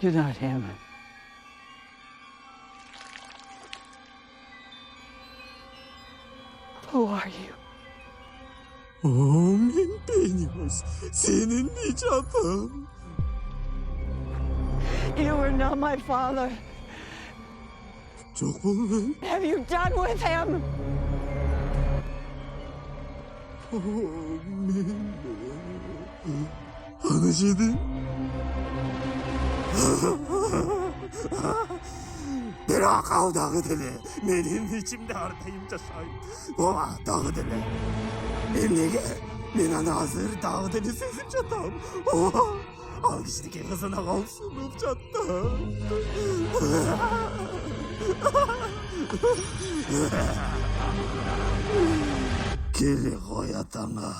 You're not him. Who are you? Omen Benios, senin icabım. You are not my father. Çok buldum. Have you done with him? Omen. Anlaşıldı. Bırak al dağı dili. Benim içimde ardayımca şahit. Ova dağı dili. Emnige, ben hazır dağı dili sözü çatam. Ova, al işte ki kızına kavuşunup çatam. Kili koy atana.